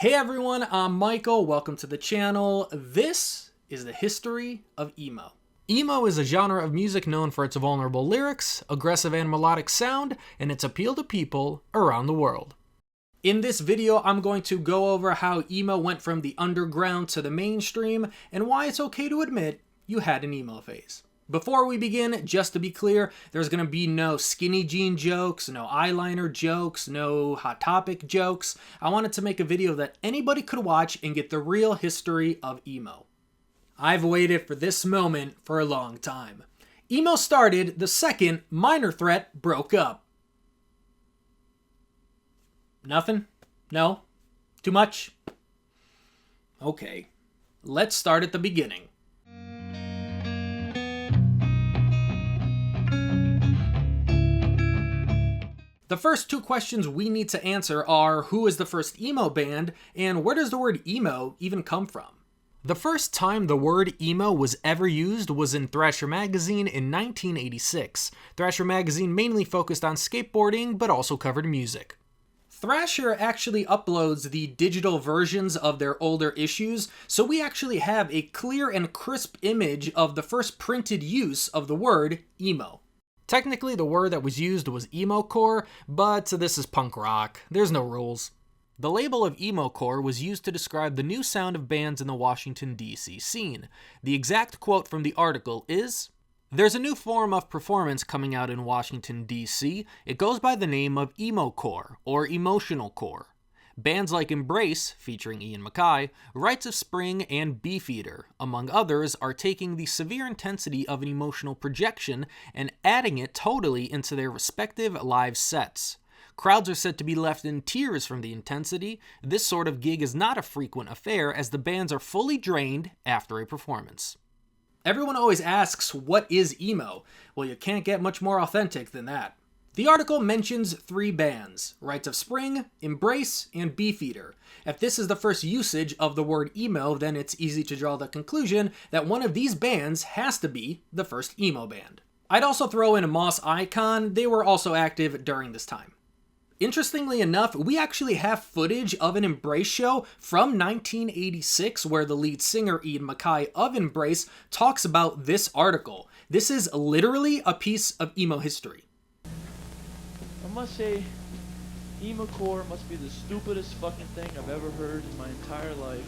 Hey everyone, I'm Michael. Welcome to the channel. This is the history of emo. Emo is a genre of music known for its vulnerable lyrics, aggressive and melodic sound, and its appeal to people around the world. In this video, I'm going to go over how emo went from the underground to the mainstream, and why it's okay to admit you had an emo phase. Before we begin, just to be clear, there's going to be no skinny jean jokes, no eyeliner jokes, no Hot Topic jokes. I wanted to make a video that anybody could watch and get the real history of emo. I've waited for this moment for a long time. Emo started the second Minor Threat broke up. Nothing? No? Too much? Okay, let's start at the beginning. The first two questions we need to answer are, who is the first emo band, and where does the word emo even come from? The first time the word emo was ever used was in Thrasher magazine in 1986. Thrasher magazine mainly focused on skateboarding, but also covered music. Thrasher actually uploads the digital versions of their older issues, so we actually have a clear and crisp image of the first printed use of the word emo. Technically, the word that was used was emo-core, but this is punk rock. There's no rules. The label of emo-core was used to describe the new sound of bands in the Washington, D.C. scene. The exact quote from the article is, "There's a new form of performance coming out in Washington, D.C. It goes by the name of emo-core, or emotional core. Bands like Embrace, featuring Ian MacKaye, Rites of Spring, and Beefeater, among others, are taking the severe intensity of an emotional projection and adding it totally into their respective live sets. Crowds are said to be left in tears from the intensity. This sort of gig is not a frequent affair as the bands are fully drained after a performance." Everyone always asks, what is emo? Well, you can't get much more authentic than that. The article mentions three bands, Rites of Spring, Embrace, and Beefeater. If this is the first usage of the word emo, then it's easy to draw the conclusion that one of these bands has to be the first emo band. I'd also throw in Moss Icon. They were also active during this time. Interestingly enough, we actually have footage of an Embrace show from 1986 where the lead singer Ian MacKaye of Embrace talks about this article. This is literally a piece of emo history. I must say, emo core must be the stupidest fucking thing I've ever heard in my entire life.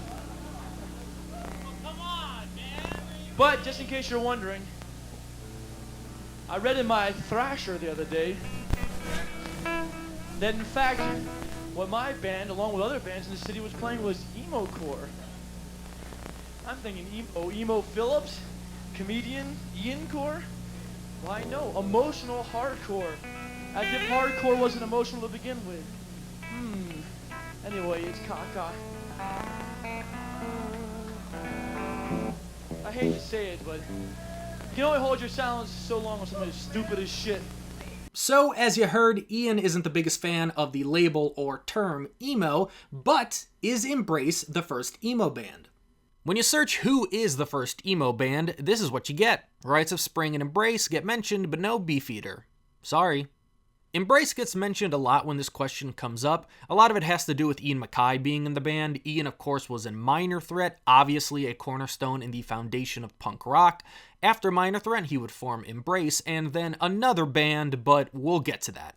Oh, come on, man! But, just in case you're wondering, I read in my Thrasher the other day that in fact, what my band, along with other bands in the city, was playing was emo core. I'm thinking emo Phillips, comedian Ian core? Why no, emotional hardcore. As if hardcore wasn't emotional to begin with. Anyway, it's caca. I hate to say it, but you can only hold your silence so long on something as stupid as shit. So, as you heard, Ian isn't the biggest fan of the label or term emo, but is Embrace the first emo band? When you search who is the first emo band, this is what you get. Rites of Spring and Embrace get mentioned, but no Beefeater. Sorry. Embrace gets mentioned a lot when this question comes up. A lot of it has to do with Ian MacKaye being in the band. Ian, of course, was in Minor Threat, obviously a cornerstone in the foundation of punk rock. After Minor Threat, he would form Embrace, and then another band, but we'll get to that.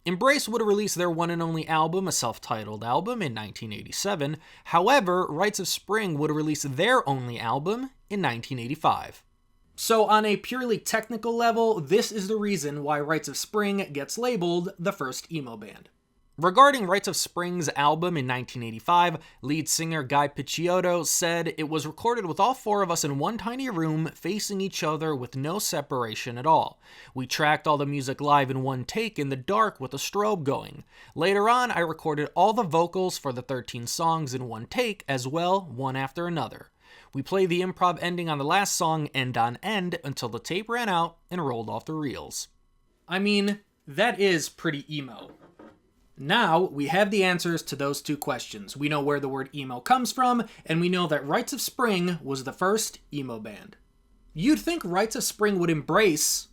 Embrace would release their one and only album, a self-titled album, in 1987. However, Rites of Spring would release their only album in 1985. So on a purely technical level, this is the reason why Rites of Spring gets labeled the first emo band. Regarding Rites of Spring's album in 1985, lead singer Guy Picciotto said, "It was recorded with all four of us in one tiny room, facing each other with no separation at all. We tracked all the music live in one take in the dark with a strobe going. Later on, I recorded all the vocals for the 13 songs in one take as well, one after another. We played the improv ending on the last song end on end until the tape ran out and rolled off the reels." I mean, that is pretty emo. Now, we have the answers to those two questions. We know where the word emo comes from, and we know that Rites of Spring was the first emo band. You'd think Rites of Spring would embrace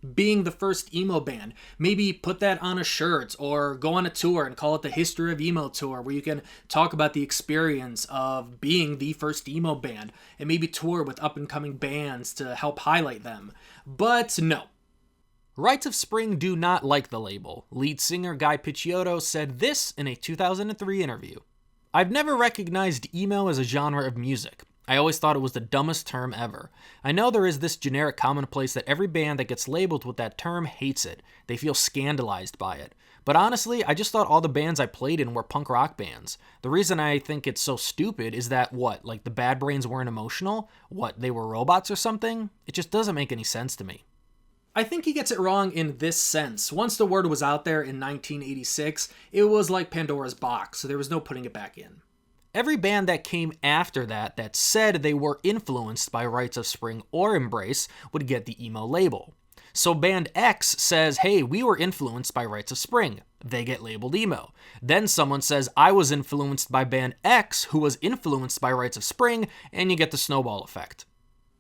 being the first emo band. Maybe put that on a shirt or go on a tour and call it the History of Emo Tour, where you can talk about the experience of being the first emo band and maybe tour with up-and-coming bands to help highlight them. But no. Rites of Spring do not like the label. Lead singer Guy Picciotto said this in a 2003 interview. "I've never recognized emo as a genre of music. I always thought it was the dumbest term ever. I know there is this generic commonplace that every band that gets labeled with that term hates it. They feel scandalized by it. But honestly, I just thought all the bands I played in were punk rock bands. The reason I think it's so stupid is that like the Bad Brains weren't emotional? They were robots or something? It just doesn't make any sense to me." I think he gets it wrong in this sense. Once the word was out there in 1986, it was like Pandora's box, so there was no putting it back in. Every band that came after that said they were influenced by Rites of Spring or Embrace would get the emo label. So band X says, hey, we were influenced by Rites of Spring. They get labeled emo. Then someone says, I was influenced by band X, who was influenced by Rites of Spring, and you get the snowball effect.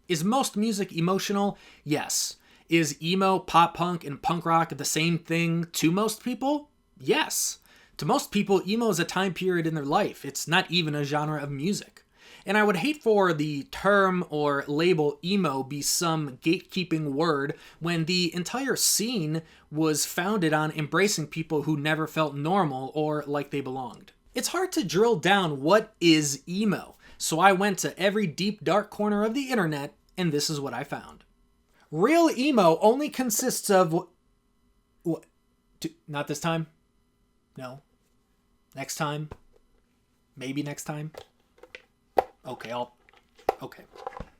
Is most music emotional? Yes. Is emo, pop punk, and punk rock the same thing to most people? Yes. To most people, emo is a time period in their life. It's not even a genre of music. And I would hate for the term or label emo be some gatekeeping word when the entire scene was founded on embracing people who never felt normal or like they belonged. It's hard to drill down what is emo, so I went to every deep dark corner of the internet, and this is what I found. Real emo only consists of... Not this time? No. Next time? Maybe next time? Okay.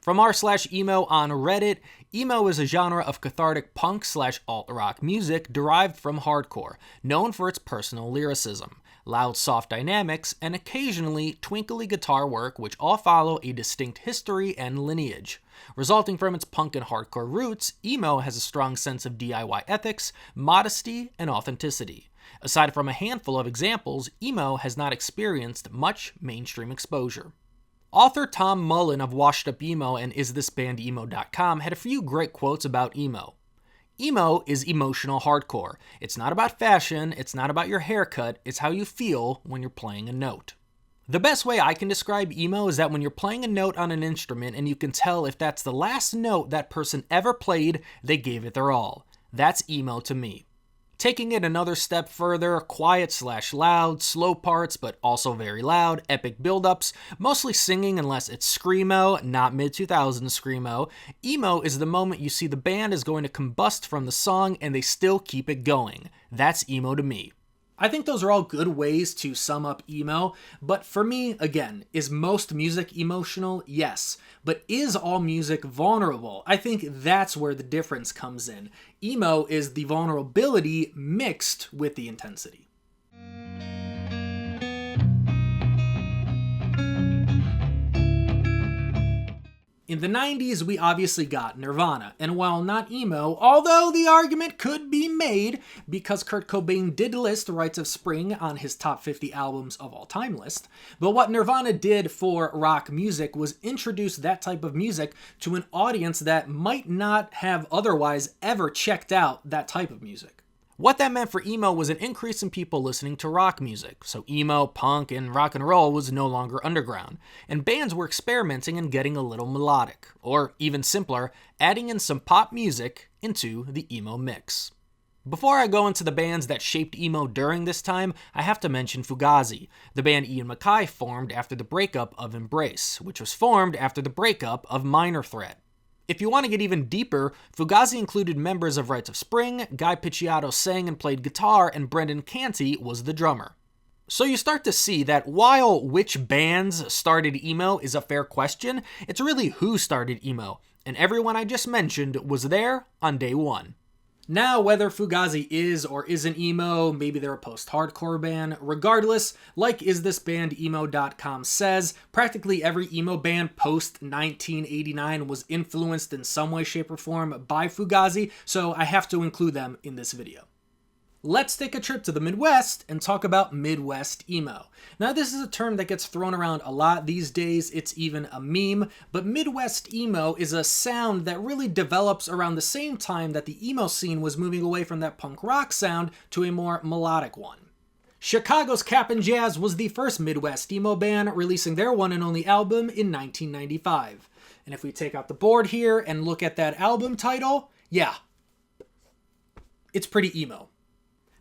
From r/emo on Reddit, emo is a genre of cathartic punk/alt-rock music derived from hardcore, known for its personal lyricism, loud soft dynamics, and occasionally twinkly guitar work, which all follow a distinct history and lineage. Resulting from its punk and hardcore roots, emo has a strong sense of DIY ethics, modesty, and authenticity. Aside from a handful of examples, emo has not experienced much mainstream exposure. Author Tom Mullen of Washed Up Emo and IsThisBandEmo.com had a few great quotes about emo. Emo is emotional hardcore. It's not about fashion, it's not about your haircut, it's how you feel when you're playing a note. The best way I can describe emo is that when you're playing a note on an instrument and you can tell if that's the last note that person ever played, they gave it their all. That's emo to me. Taking it another step further, quiet/loud, slow parts but also very loud, epic build-ups, mostly singing unless it's screamo, not mid-2000s screamo. Emo is the moment you see the band is going to combust from the song and they still keep it going. That's emo to me. I think those are all good ways to sum up emo, but for me, again, is most music emotional? Yes. But is all music vulnerable? I think that's where the difference comes in. Emo is the vulnerability mixed with the intensity. In the 90s, we obviously got Nirvana, and while not emo, although the argument could be made because Kurt Cobain did list Rites of Spring on his top 50 albums of all time list, but what Nirvana did for rock music was introduce that type of music to an audience that might not have otherwise ever checked out that type of music. What that meant for emo was an increase in people listening to rock music, so emo, punk, and rock and roll was no longer underground, and bands were experimenting and getting a little melodic, or even simpler, adding in some pop music into the emo mix. Before I go into the bands that shaped emo during this time, I have to mention Fugazi, the band Ian MacKaye formed after the breakup of Embrace, which was formed after the breakup of Minor Threat. If you want to get even deeper, Fugazi included members of Rites of Spring, Guy Picciotto sang and played guitar, and Brendan Canty was the drummer. So you start to see that while which bands started emo is a fair question, it's really who started emo, and everyone I just mentioned was there on day one. Now, whether Fugazi is or isn't emo, maybe they're a post-hardcore band, regardless, like IsThisBandEmo.com says, practically every emo band post-1989 was influenced in some way, shape, or form by Fugazi, so I have to include them in this video. Let's take a trip to the Midwest and talk about Midwest emo. Now, this is a term that gets thrown around a lot these days. It's even a meme, but Midwest emo is a sound that really develops around the same time that the emo scene was moving away from that punk rock sound to a more melodic one. Chicago's Cap'n Jazz was the first Midwest emo band, releasing their one and only album in 1995. And if we take out the board here and look at that album title, yeah, it's pretty emo.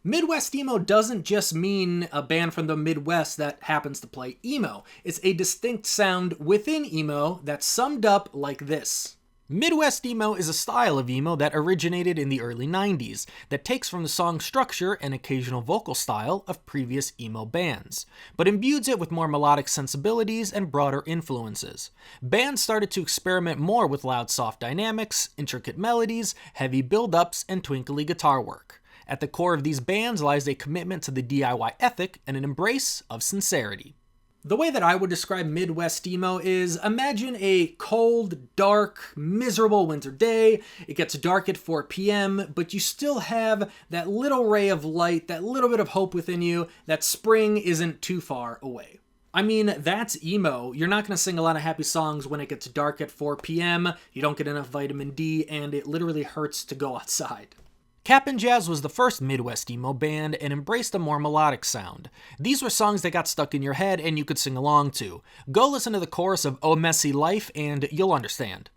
Midwest emo doesn't just mean a band from the Midwest that happens to play emo. It's a distinct sound within emo that's summed up like this. Midwest emo is a style of emo that originated in the early 90s that takes from the song structure and occasional vocal style of previous emo bands, but imbues it with more melodic sensibilities and broader influences. Bands started to experiment more with loud soft dynamics, intricate melodies, heavy build-ups, and twinkly guitar work. At the core of these bands lies a commitment to the DIY ethic and an embrace of sincerity. The way that I would describe Midwest emo is, imagine a cold, dark, miserable winter day. It gets dark at 4 p.m., but you still have that little ray of light, that little bit of hope within you that spring isn't too far away. I mean, that's emo. You're not going to sing a lot of happy songs when it gets dark at 4 p.m., you don't get enough vitamin D, and it literally hurts to go outside. Cap'n Jazz was the first Midwest emo band and embraced a more melodic sound. These were songs that got stuck in your head and you could sing along to. Go listen to the chorus of Oh Messy Life and you'll understand.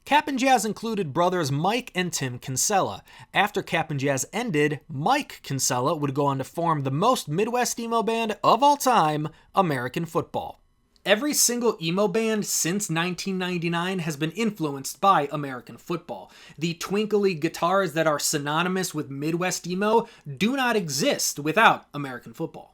Cap'n Jazz included brothers Mike and Tim Kinsella. After Cap'n Jazz ended, Mike Kinsella would go on to form the most Midwest emo band of all time, American Football. Every single emo band since 1999 has been influenced by American Football. The twinkly guitars that are synonymous with Midwest emo do not exist without American Football.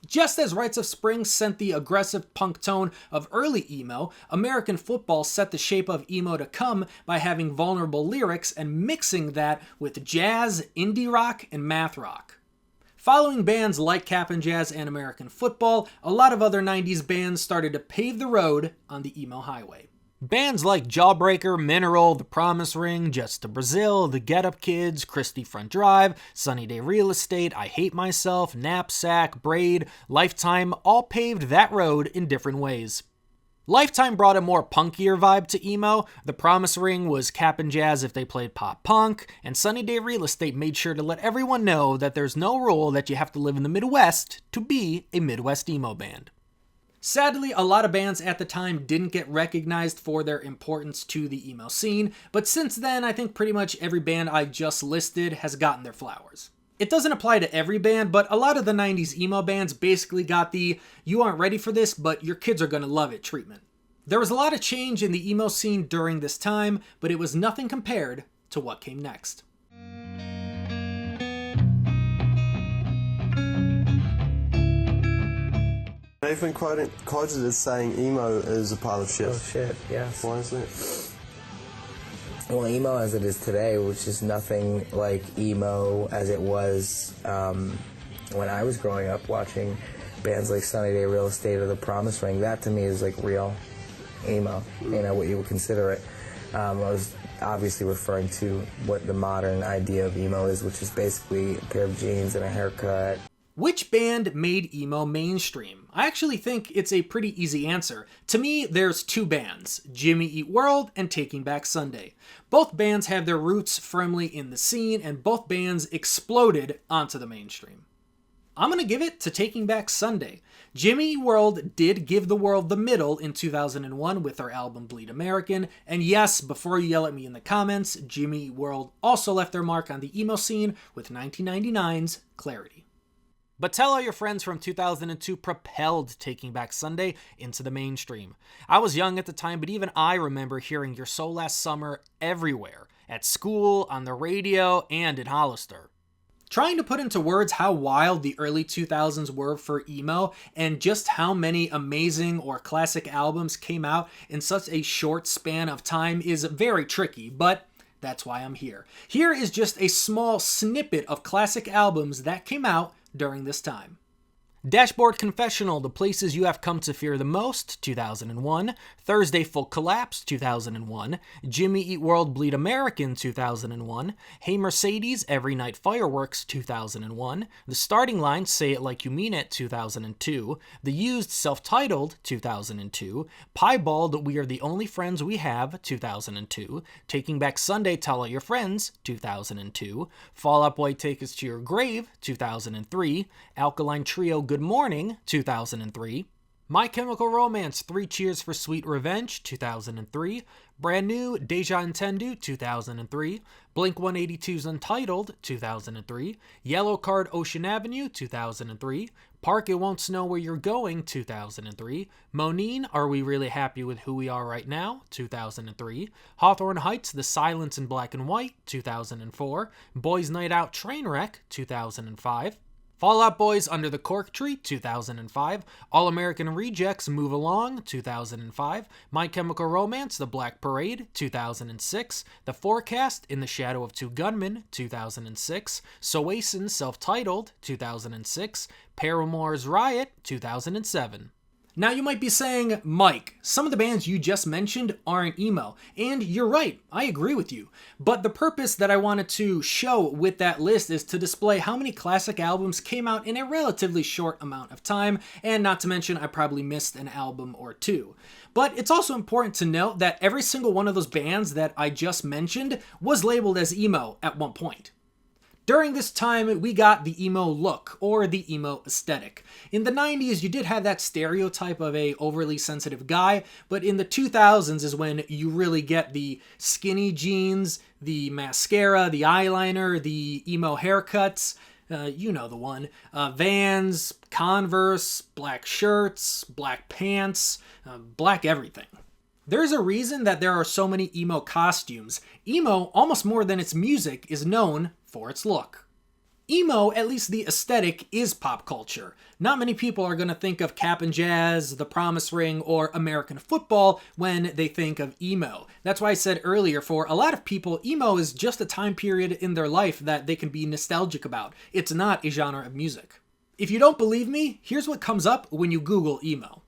Just as Rites of Spring sent the aggressive punk tone of early emo, American Football set the shape of emo to come by having vulnerable lyrics and mixing that with jazz, indie rock, and math rock. Following bands like Cap'n Jazz and American Football, a lot of other 90s bands started to pave the road on the emo highway. Bands like Jawbreaker, Mineral, The Promise Ring, Jets to Brazil, The Get Up Kids, Christie Front Drive, Sunny Day Real Estate, I Hate Myself, Knapsack, Braid, Lifetime all paved that road in different ways. Lifetime brought a more punkier vibe to emo. The Promise Ring was Cap'n Jazz if they played pop punk, and Sunny Day Real Estate made sure to let everyone know that there's no rule that you have to live in the Midwest to be a Midwest emo band. Sadly, a lot of bands at the time didn't get recognized for their importance to the emo scene, but since then I think pretty much every band I just listed has gotten their flowers. It doesn't apply to every band, but a lot of the 90s emo bands basically got the "you aren't ready for this, but your kids are gonna love it" treatment. There was a lot of change in the emo scene during this time, but it was nothing compared to what came next. They've been quoted as saying emo is a pile of shit. Oh shit, yes. Why is that? Well, emo as it is today, which is nothing like emo as it was when I was growing up watching bands like Sunny Day Real Estate or The Promise Ring, that to me is like real emo, you know, what you would consider it. I was obviously referring to what the modern idea of emo is, which is basically a pair of jeans and a haircut. Which band made emo mainstream? I actually think it's a pretty easy answer. To me, there's two bands, Jimmy Eat World and Taking Back Sunday. Both bands have their roots firmly in the scene, and both bands exploded onto the mainstream. I'm going to give it to Taking Back Sunday. Jimmy Eat World did give the world the middle in 2001 with their album Bleed American, and yes, before you yell at me in the comments, Jimmy Eat World also left their mark on the emo scene with 1999's Clarity. But Tell All Your Friends from 2002 propelled Taking Back Sunday into the mainstream. I was young at the time, but even I remember hearing Your Soul Last Summer everywhere, at school, on the radio, and in Hollister. Trying to put into words how wild the early 2000s were for emo and just how many amazing or classic albums came out in such a short span of time is very tricky, but that's why I'm here. Here is just a small snippet of classic albums that came out during this time. Dashboard Confessional, The Places You Have Come to Fear the Most, 2001. Thursday Full Collapse, 2001. Jimmy Eat World Bleed American, 2001. Hey Mercedes, Every Night Fireworks, 2001. The Starting Line, Say It Like You Mean It, 2002. The Used, Self-Titled, 2002. Piebald, We Are the Only Friends We Have, 2002. Taking Back Sunday, Tell All Your Friends, 2002. Fall Out Boy, Take Us to Your Grave, 2003. Alkaline Trio, Good Morning, 2003. My Chemical Romance, 3 Cheers for Sweet Revenge, 2003. Brand New, Deja Entendu, 2003. Blink-182's Untitled, 2003. Yellow Card, Ocean Avenue, 2003. Park It Won't Snow Where You're Going, 2003. Monine, Are We Really Happy With Who We Are Right Now, 2003. Hawthorne Heights, The Silence in Black and White, 2004. Boys Night Out Trainwreck, 2005. Fall Out Boys, Under the Cork Tree, 2005. All American Rejects, Move Along, 2005. My Chemical Romance, The Black Parade, 2006. The Forecast, In the Shadow of Two Gunmen, 2006. Soasin, Self-Titled, 2006. Paramore's Riot, 2007. Now you might be saying, Mike, some of the bands you just mentioned aren't emo, and you're right, I agree with you. But the purpose that I wanted to show with that list is to display how many classic albums came out in a relatively short amount of time, and not to mention I probably missed an album or two. But it's also important to note that every single one of those bands that I just mentioned was labeled as emo at one point. During this time, we got the emo look, or the emo aesthetic. In the 90s, you did have that stereotype of a overly sensitive guy, but in the 2000s is when you really get the skinny jeans, the mascara, the eyeliner, the emo haircuts, you know the one, Vans, Converse, black shirts, black pants, black everything. There's a reason that there are so many emo costumes. Emo, almost more than its music, is known for its look. Emo, at least the aesthetic, is pop culture. Not many people are going to think of Cap'n Jazz, The Promise Ring, or American football when they think of emo. That's why I said earlier, for a lot of people, emo is just a time period in their life that they can be nostalgic about. It's not a genre of music. If you don't believe me, here's what comes up when you Google emo.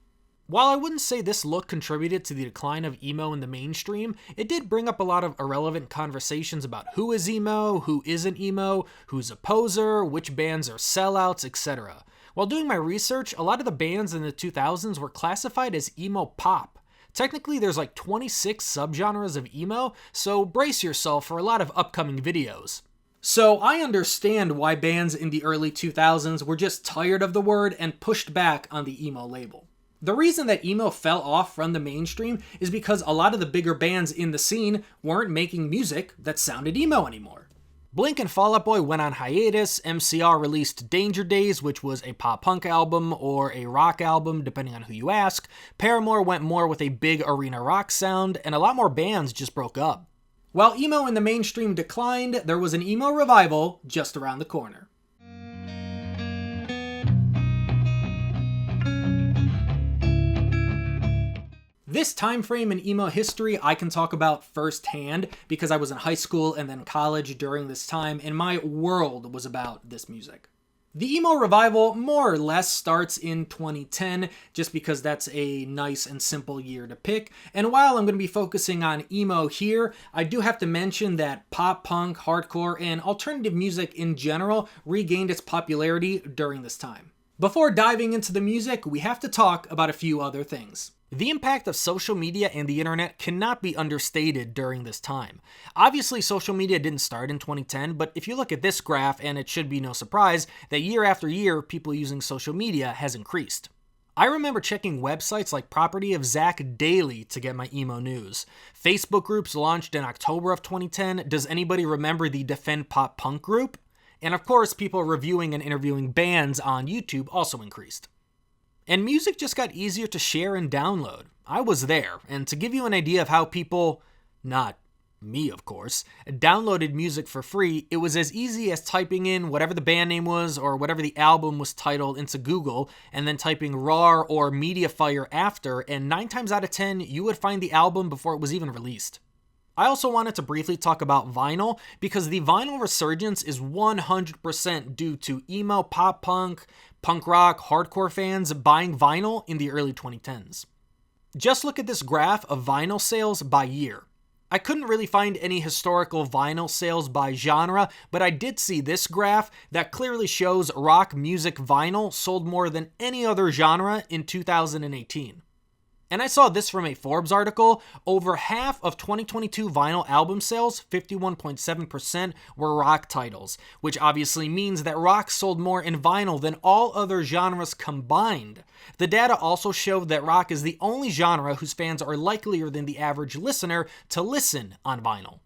While I wouldn't say this look contributed to the decline of emo in the mainstream, it did bring up a lot of irrelevant conversations about who is emo, who isn't emo, who's a poser, which bands are sellouts, etc. While doing my research, a lot of the bands in the 2000s were classified as emo pop. Technically, there's like 26 subgenres of emo, so brace yourself for a lot of upcoming videos. So I understand why bands in the early 2000s were just tired of the word and pushed back on the emo label. The reason that emo fell off from the mainstream is because a lot of the bigger bands in the scene weren't making music that sounded emo anymore. Blink and Fall Out Boy went on hiatus, MCR released Danger Days, which was a pop-punk album or a rock album, depending on who you ask. Paramore went more with a big arena rock sound, and a lot more bands just broke up. While emo in the mainstream declined, there was an emo revival just around the corner. This time frame in emo history I can talk about firsthand because I was in high school and then college during this time, and my world was about this music. The emo revival more or less starts in 2010 just because that's a nice and simple year to pick. And while I'm going to be focusing on emo here, I do have to mention that pop punk, hardcore, and alternative music in general regained its popularity during this time. Before diving into the music, we have to talk about a few other things. The impact of social media and the internet cannot be understated during this time. Obviously, social media didn't start in 2010, but if you look at this graph, and it should be no surprise, that year after year, people using social media has increased. I remember checking websites like Property of Zach daily to get my emo news. Facebook groups launched in October of 2010. Does anybody remember the Defend Pop Punk group? And of course, people reviewing and interviewing bands on YouTube also increased. And music just got easier to share and download. I was there, and to give you an idea of how people, not me of course, downloaded music for free, it was as easy as typing in whatever the band name was or whatever the album was titled into Google, and then typing RAR or Mediafire after, and 9 times out of 10, you would find the album before it was even released. I also wanted to briefly talk about vinyl, because the vinyl resurgence is 100% due to emo, pop punk, punk rock, hardcore fans buying vinyl in the early 2010s. Just look at this graph of vinyl sales by year. I couldn't really find any historical vinyl sales by genre, but I did see this graph that clearly shows rock music vinyl sold more than any other genre in 2018. And I saw this from a Forbes article. Over half of 2022 vinyl album sales, 51.7%, were rock titles, which obviously means that rock sold more in vinyl than all other genres combined. The data also showed that rock is the only genre whose fans are likelier than the average listener to listen on vinyl.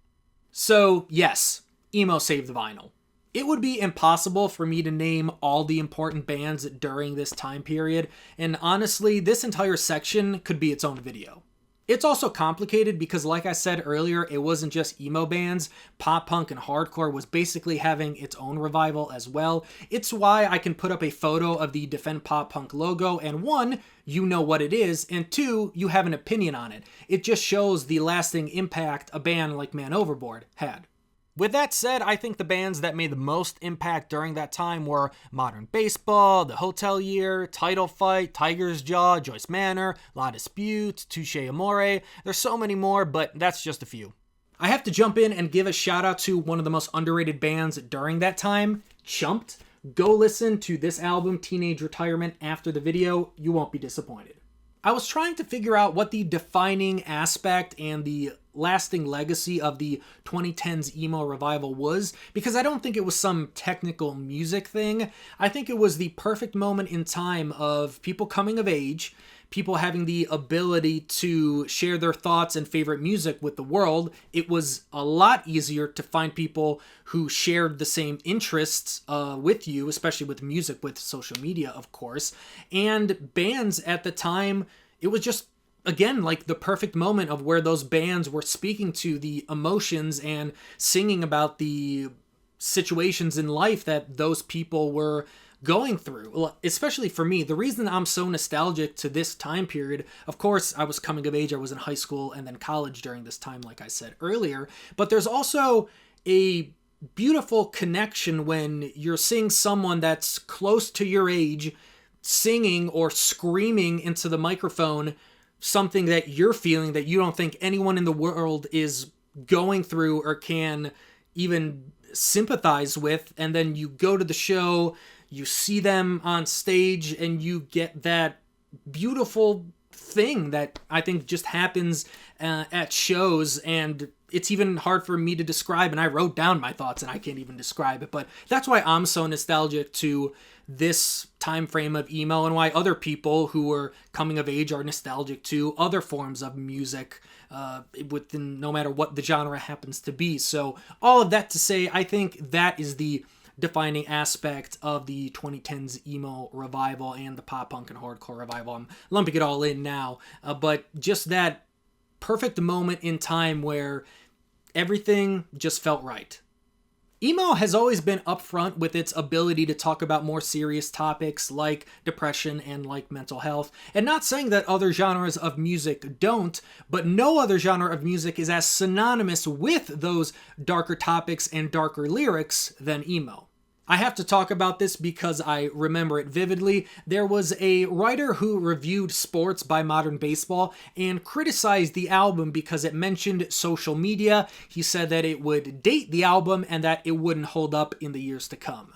So, yes, emo saved the vinyl. It would be impossible for me to name all the important bands during this time period, and honestly, this entire section could be its own video. It's also complicated because, like I said earlier, it wasn't just emo bands. Pop punk and hardcore was basically having its own revival as well. It's why I can put up a photo of the Defend Pop Punk logo, and one, you know what it is, and two, you have an opinion on it. It just shows the lasting impact a band like Man Overboard had. With that said, I think the bands that made the most impact during that time were Modern Baseball, The Hotel Year, Title Fight, Tiger's Jaw, Joyce Manor, La Dispute, Touche Amore. There's so many more, but that's just a few. I have to jump in and give a shout out to one of the most underrated bands during that time, Chumped. Go listen to this album, Teenage Retirement, after the video. You won't be disappointed. I was trying to figure out what the defining aspect and the lasting legacy of the 2010s emo revival was, because I don't think it was some technical music thing. I think it was the perfect moment in time of people coming of age, people having the ability to share their thoughts and favorite music with the world. It was a lot easier to find people who shared the same interests with you, especially with music, with social media, of course. And bands at the time, it was just, again, like the perfect moment of where those bands were speaking to the emotions and singing about the situations in life that those people were going through. Well, especially for me, the reason I'm so nostalgic to this time period, of course, I was coming of age, I was in high school and then college during this time, like I said earlier, but there's also a beautiful connection when you're seeing someone that's close to your age singing or screaming into the microphone something that you're feeling that you don't think anyone in the world is going through or can even sympathize with, and then you go to the show, you see them on stage, and you get that beautiful thing that I think just happens at shows, and it's even hard for me to describe, and I wrote down my thoughts and I can't even describe it, but that's why I'm so nostalgic to this time frame of emo, and why other people who are coming of age are nostalgic to other forms of music, within no matter what the genre happens to be. So all of that to say, I think that is the defining aspect of the 2010s emo revival and the pop punk and hardcore revival. I'm lumping it all in now, but just that perfect moment in time where everything just felt right. Emo has always been upfront with its ability to talk about more serious topics like depression and like mental health. And not saying that other genres of music don't, but no other genre of music is as synonymous with those darker topics and darker lyrics than emo. I have to talk about this because I remember it vividly. There was a writer who reviewed Sports by Modern Baseball and criticized the album because it mentioned social media. He said that it would date the album and that it wouldn't hold up in the years to come.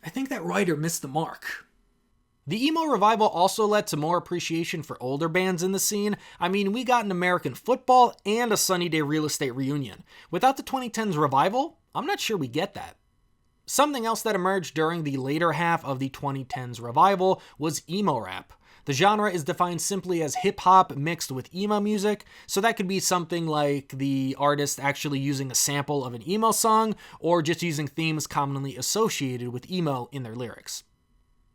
I think that writer missed the mark. The emo revival also led to more appreciation for older bands in the scene. I mean, we got an American Football and a Sunny Day Real Estate reunion. Without the 2010s revival, I'm not sure we get that. Something else that emerged during the later half of the 2010s revival was emo rap. The genre is defined simply as hip-hop mixed with emo music, so that could be something like the artist actually using a sample of an emo song, or just using themes commonly associated with emo in their lyrics.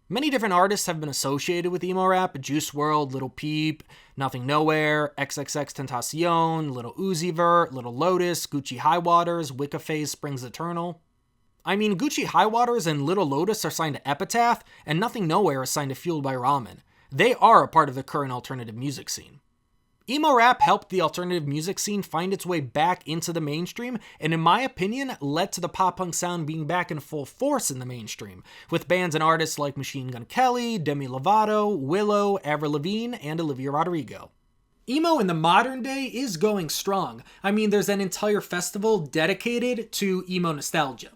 Many different artists have been associated with emo rap: Juice WRLD, Lil Peep, Nothing Nowhere, XXXTentacion, Lil Uzi Vert, Lil Lotus, Gucci High Waters, Wicca Phase, Springs Eternal. I mean, Gucci High Waters and Lil Lotus are signed to Epitaph, and Nothing Nowhere is signed to Fueled by Ramen. They are a part of the current alternative music scene. Emo rap helped the alternative music scene find its way back into the mainstream, and in my opinion, led to the pop-punk sound being back in full force in the mainstream, with bands and artists like Machine Gun Kelly, Demi Lovato, Willow, Avril Lavigne, and Olivia Rodrigo. Emo in the modern day is going strong. I mean, there's an entire festival dedicated to emo nostalgia.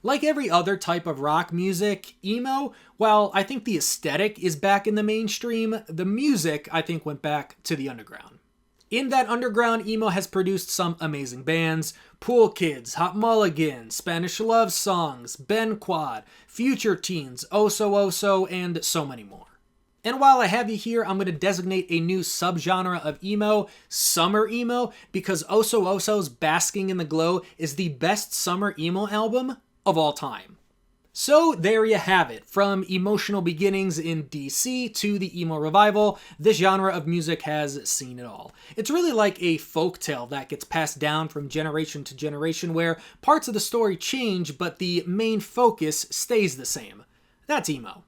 Like every other type of rock music, emo, while I think the aesthetic is back in the mainstream, the music, I think, went back to the underground. In that underground, emo has produced some amazing bands: Pool Kids, Hot Mulligan, Spanish Love Songs, Ben Quad, Future Teens, Oso Oso, and so many more. And while I have you here, I'm going to designate a new subgenre of emo, summer emo, because Oso Oso's Basking in the Glow is the best summer emo album of all time. So there you have it. From emotional beginnings in DC to the Emo Revival, this genre of music has seen it all. It's really like a folktale that gets passed down from generation to generation, where parts of the story change, but the main focus stays the same. That's emo.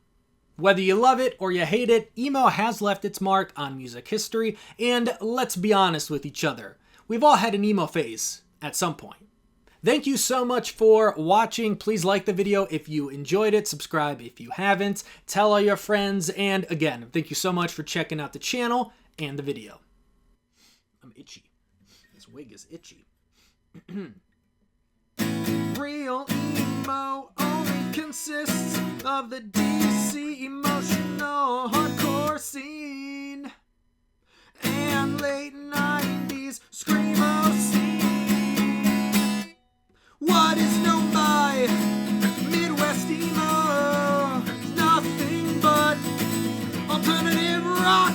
Whether you love it or you hate it, emo has left its mark on music history, and let's be honest with each other. We've all had an emo phase at some point. Thank you so much for watching. Please like the video if you enjoyed it, subscribe if you haven't, tell all your friends, and again, thank you so much for checking out the channel and the video. I'm itchy. This wig is itchy. Real emo only consists of the DC emotional hardcore scene and late 90s screamo scene. What is known by Midwest emo is nothing but alternative rock.